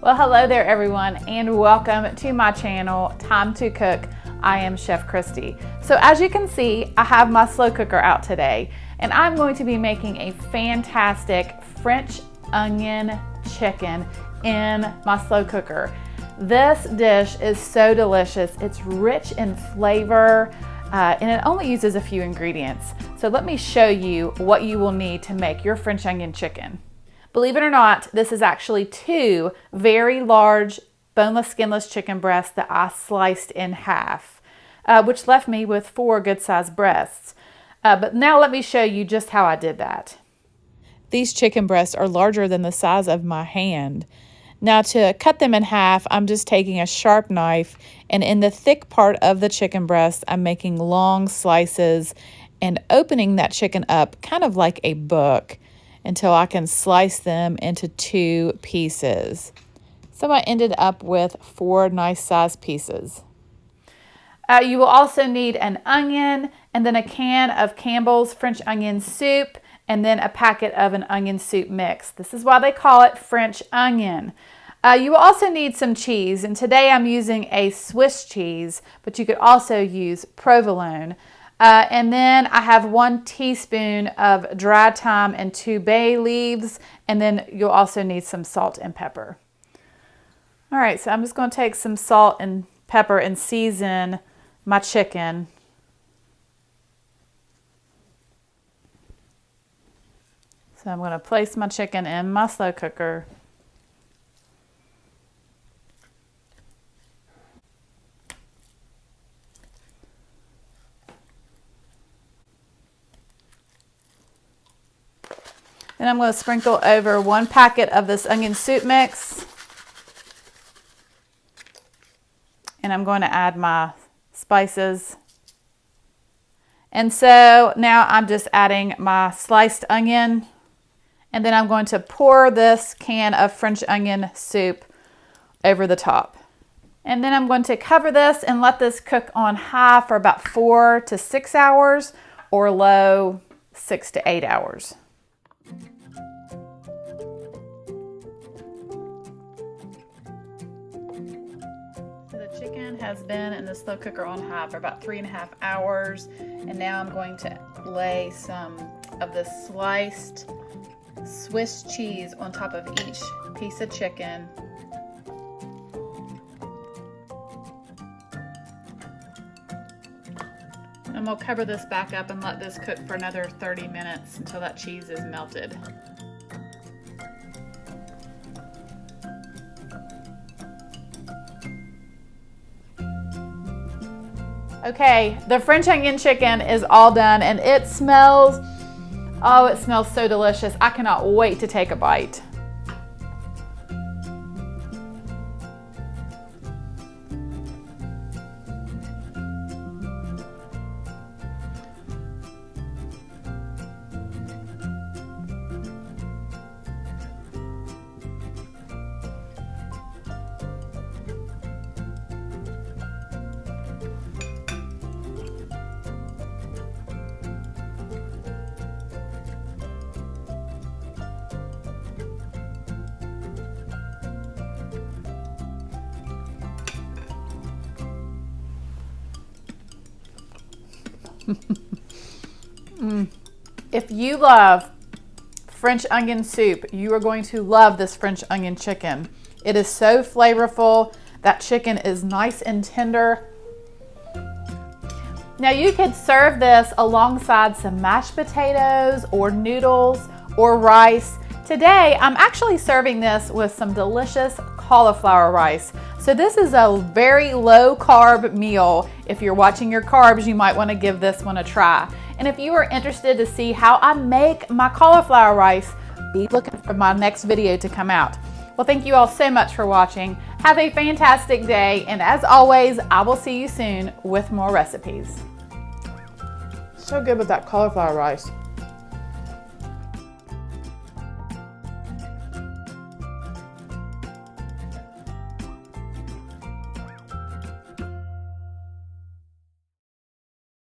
Well, hello there everyone, and welcome to my channel, Time to Cook. I am Chef Christy. So as you can see, I have my slow cooker out today, and I'm going to be making a fantastic French onion chicken in my slow cooker. This dish is so delicious. It's rich in flavor, and it only uses a few ingredients. So let me show you what you will need to make your French onion chicken. Believe it or not, this is actually 2 very large boneless, skinless chicken breasts that I sliced in half, which left me with 4 good-sized breasts. But now let me show you just how I did that. These chicken breasts are larger than the size of my hand. Now to cut them in half, I'm just taking a sharp knife, and in the thick part of the chicken breast, I'm making long slices and opening that chicken up kind of like a book until I can slice them into 2 pieces. So I ended up with 4 nice sized pieces. You will also need an onion, and then a can of Campbell's French onion soup, and then a packet of an onion soup mix. This is why they call it French onion. You will also need some cheese, and today I'm using a Swiss cheese, but you could also use provolone. And then I have 1 teaspoon of dried thyme and 2 bay leaves, and then you'll also need some salt and pepper. All right, so I'm just going to take some salt and pepper and season my chicken. So I'm going to place my chicken in my slow cooker. Then I'm going to sprinkle over 1 packet of this onion soup mix. And I'm going to add my spices. And so now I'm just adding my sliced onion. And then I'm going to pour this can of French onion soup over the top. And then I'm going to cover this and let this cook on high for about 4 to 6 hours, or low 6 to 8 hours. The chicken has been in the slow cooker on high for about 3.5 hours, and now I'm going to lay some of the sliced Swiss cheese on top of each piece of chicken. I'm going to cover this back up and let this cook for another 30 minutes until that cheese is melted. Okay, the French onion chicken is all done, and it smells so delicious. I cannot wait to take a bite. If you love French onion soup, you are going to love this French onion chicken. It is so flavorful. That chicken is nice and tender. Now you could serve this alongside some mashed potatoes or noodles or rice. Today, I'm actually serving this with some delicious cauliflower rice. So this is a very low carb meal. If you're watching your carbs, you might want to give this one a try. And if you are interested to see how I make my cauliflower rice, be looking for my next video to come out. Well, thank you all so much for watching. Have a fantastic day. And as always, I will see you soon with more recipes. So good with that cauliflower rice.